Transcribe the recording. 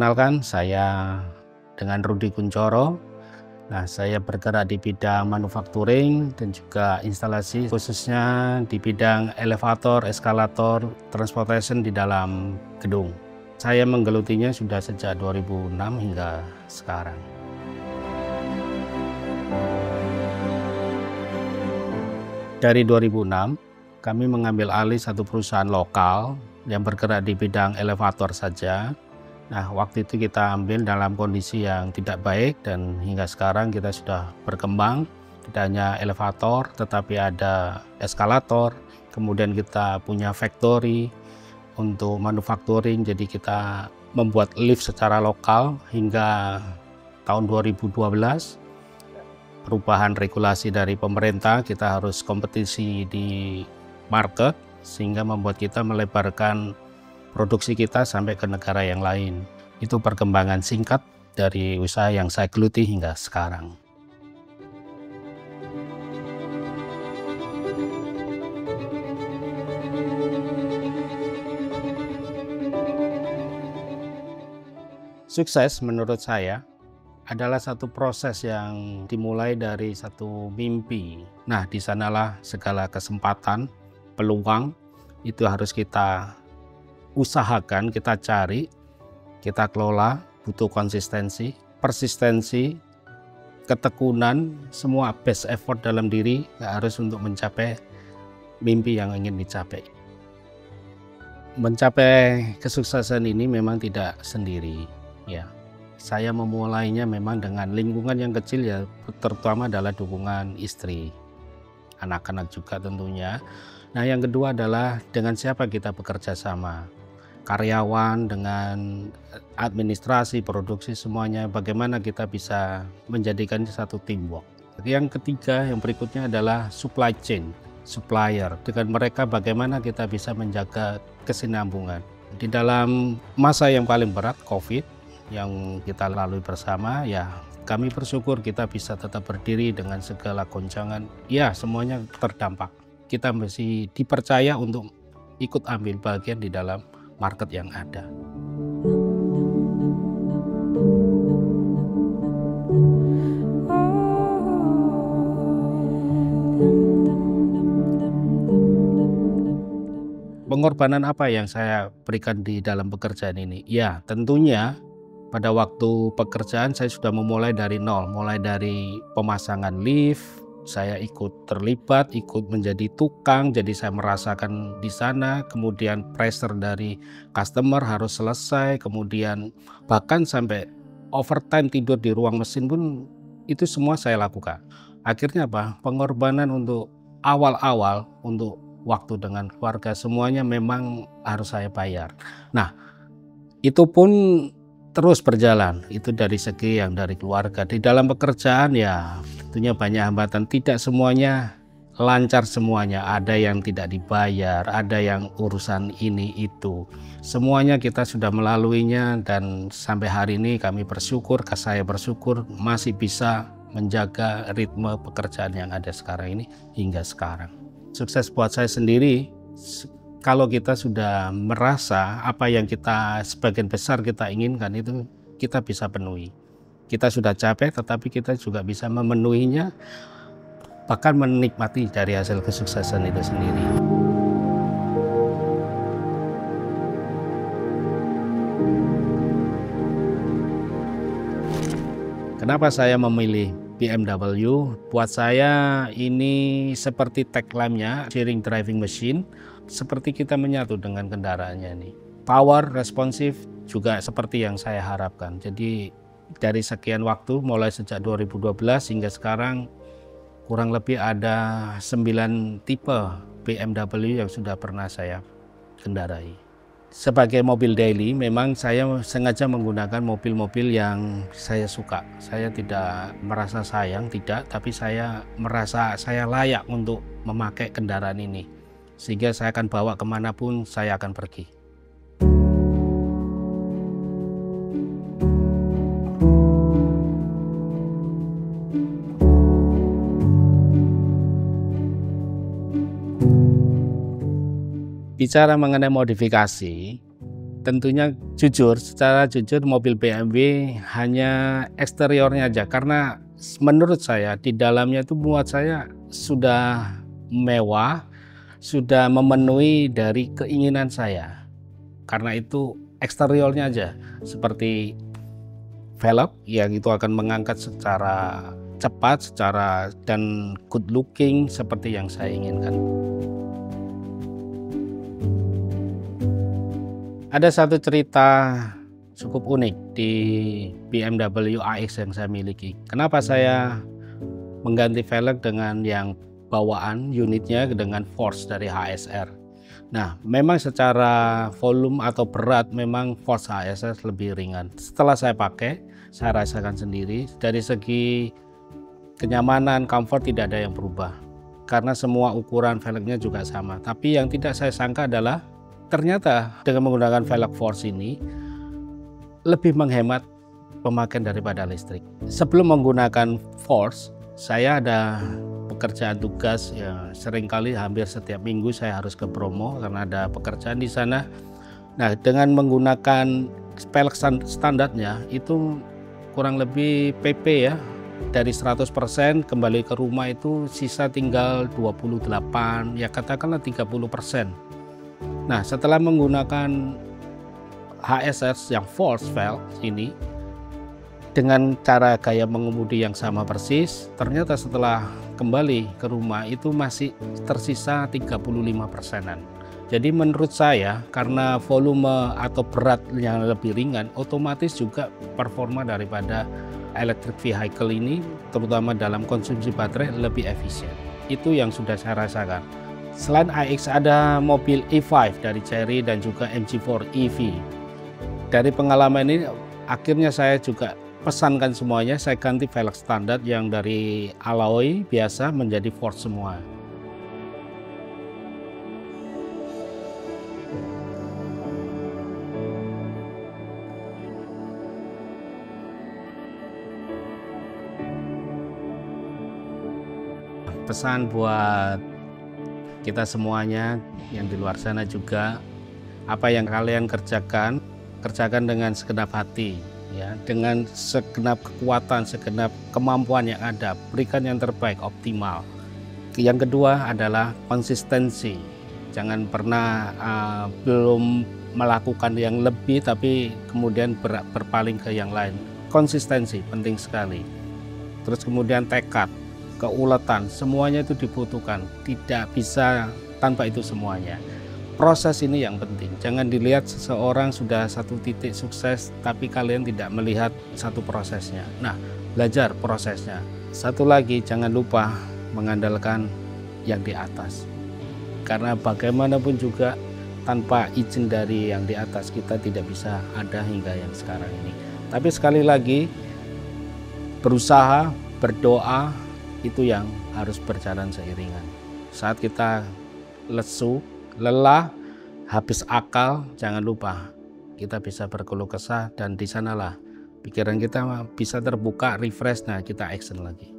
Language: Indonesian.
Perkenalkan, saya dengan Rudi Kunchoro. Nah, saya bergerak di bidang manufacturing dan juga instalasi, khususnya di bidang elevator, eskalator, transportation di dalam gedung. Saya menggelutinya sudah sejak 2006 hingga sekarang. Dari 2006, kami mengambil alih satu perusahaan lokal yang bergerak di bidang elevator saja. Nah, waktu itu kita ambil dalam kondisi yang tidak baik dan hingga sekarang kita sudah berkembang. Tidak hanya elevator, tetapi ada eskalator. Kemudian kita punya factory untuk manufacturing. Jadi kita membuat lift secara lokal hingga tahun 2012. Perubahan regulasi dari pemerintah, kita harus kompetisi di market sehingga membuat kita melebarkan produksi kita sampai ke negara yang lain. Itu perkembangan singkat dari usaha yang saya geluti hingga sekarang. Sukses menurut saya adalah satu proses yang dimulai dari satu mimpi. Nah, di sanalah segala kesempatan, peluang itu harus kita usahakan, kita cari, kita kelola. Butuh konsistensi, persistensi, ketekunan, semua best effort dalam diri harus untuk mencapai mimpi yang ingin dicapai. Mencapai kesuksesan ini memang tidak sendiri, ya. Saya memulainya memang dengan lingkungan yang kecil, ya, terutama adalah dukungan istri, anak-anak juga tentunya. Nah, yang kedua adalah dengan siapa kita bekerja sama. Karyawan, dengan administrasi, produksi, semuanya bagaimana kita bisa menjadikan satu teamwork. Yang ketiga, yang berikutnya adalah supply chain, supplier. Dengan mereka bagaimana kita bisa menjaga kesinambungan. Di dalam masa yang paling berat, COVID, yang kita lalui bersama, ya kami bersyukur kita bisa tetap berdiri dengan segala goncangan. Ya, semuanya terdampak. Kita mesti dipercaya untuk ikut ambil bagian di dalam market yang ada. Pengorbanan apa yang saya berikan di dalam pekerjaan ini? Ya, tentunya pada waktu pekerjaan saya sudah memulai dari nol, mulai dari pemasangan lift. Saya ikut terlibat, ikut menjadi tukang, jadi saya merasakan di sana, kemudian pressure dari customer harus selesai, kemudian bahkan sampai overtime tidur di ruang mesin pun itu semua saya lakukan. Akhirnya apa? Pengorbanan untuk awal-awal, untuk waktu dengan keluarga, semuanya memang harus saya bayar. Nah, itu pun terus berjalan, itu dari segi yang dari keluarga. Di dalam pekerjaan, ya tentunya banyak hambatan, tidak semuanya lancar semuanya. Ada yang tidak dibayar, ada yang urusan ini itu. Semuanya kita sudah melaluinya dan sampai hari ini kami bersyukur, saya bersyukur masih bisa menjaga ritme pekerjaan yang ada sekarang ini hingga sekarang. Sukses buat saya sendiri, kalau kita sudah merasa apa yang kita sebagian besar kita inginkan itu kita bisa penuhi. Kita sudah capek tetapi kita juga bisa memenuhinya, bahkan menikmati dari hasil kesuksesan itu sendiri. Kenapa saya memilih BMW? Buat saya ini seperti tagline-nya, sharing driving machine. Seperti kita menyatu dengan kendaraannya nih. Power, responsif juga seperti yang saya harapkan. Jadi dari sekian waktu, mulai sejak 2012 hingga sekarang, kurang lebih ada 9 tipe BMW yang sudah pernah saya kendarai. Sebagai mobil daily, memang saya sengaja menggunakan mobil-mobil yang saya suka. Saya tidak merasa sayang, tidak, tapi saya merasa saya layak untuk memakai kendaraan ini. Sehingga saya akan bawa kemanapun saya akan pergi. Bicara mengenai modifikasi, Tentunya jujur, secara jujur mobil BMW hanya eksteriornya aja, karena menurut saya di dalamnya itu buat saya sudah mewah, sudah memenuhi dari keinginan saya. Karena itu eksteriornya aja, seperti velg yang itu akan mengangkat secara cepat, dan good looking seperti yang saya inginkan. Ada satu cerita cukup unik di BMW iX yang saya miliki. Kenapa saya mengganti velg dengan yang bawaan unitnya dengan Force dari HSR? Nah, memang secara volume atau berat memang Force HSR lebih ringan. Setelah saya pakai, saya rasakan sendiri dari segi kenyamanan, comfort tidak ada yang berubah. Karena semua ukuran velgnya juga sama. Tapi yang tidak saya sangka adalah ternyata dengan menggunakan velg Force ini lebih menghemat pemakaian daripada listrik. Sebelum menggunakan Force, saya ada pekerjaan tugas ya, seringkali hampir setiap minggu saya harus ke Bromo karena ada pekerjaan di sana. Nah, dengan menggunakan velg standarnya itu kurang lebih PP ya, dari 100% kembali ke rumah itu sisa tinggal 28, ya katakanlah 30%. Nah, setelah menggunakan HSR yang Force velg ini dengan cara gaya mengemudi yang sama persis, ternyata setelah kembali ke rumah itu masih tersisa 35%-an. Jadi menurut saya karena volume atau berat yang lebih ringan, otomatis juga performa daripada electric vehicle ini terutama dalam konsumsi baterai lebih efisien. Itu yang sudah saya rasakan. Selain iX ada mobil E5 dari Chery dan juga MG4 EV. Dari pengalaman ini akhirnya saya juga pesankan semuanya, saya ganti velg standar yang dari alloy biasa menjadi Force semua. Pesan buat kita semuanya yang di luar sana juga, apa yang kalian kerjakan dengan segenap hati ya, dengan segenap kekuatan, segenap kemampuan yang ada, berikan yang terbaik, optimal. Yang kedua adalah konsistensi, jangan pernah belum melakukan yang lebih tapi kemudian berpaling ke yang lain. Konsistensi penting sekali. Terus kemudian tekad, keuletan, semuanya itu dibutuhkan, tidak bisa tanpa itu semuanya. Proses ini yang penting, jangan dilihat seseorang sudah satu titik sukses tapi kalian tidak melihat satu prosesnya. Nah, belajar prosesnya. Satu lagi, jangan lupa mengandalkan yang di atas, karena bagaimanapun juga tanpa izin dari yang di atas kita tidak bisa ada hingga yang sekarang ini. Tapi sekali lagi, berusaha, berdoa, itu yang harus berjalan seiringan. Saat kita lesu, lelah, habis akal, jangan lupa kita bisa berkeluh kesah dan di sanalah pikiran kita bisa terbuka, refresh, nah kita action lagi.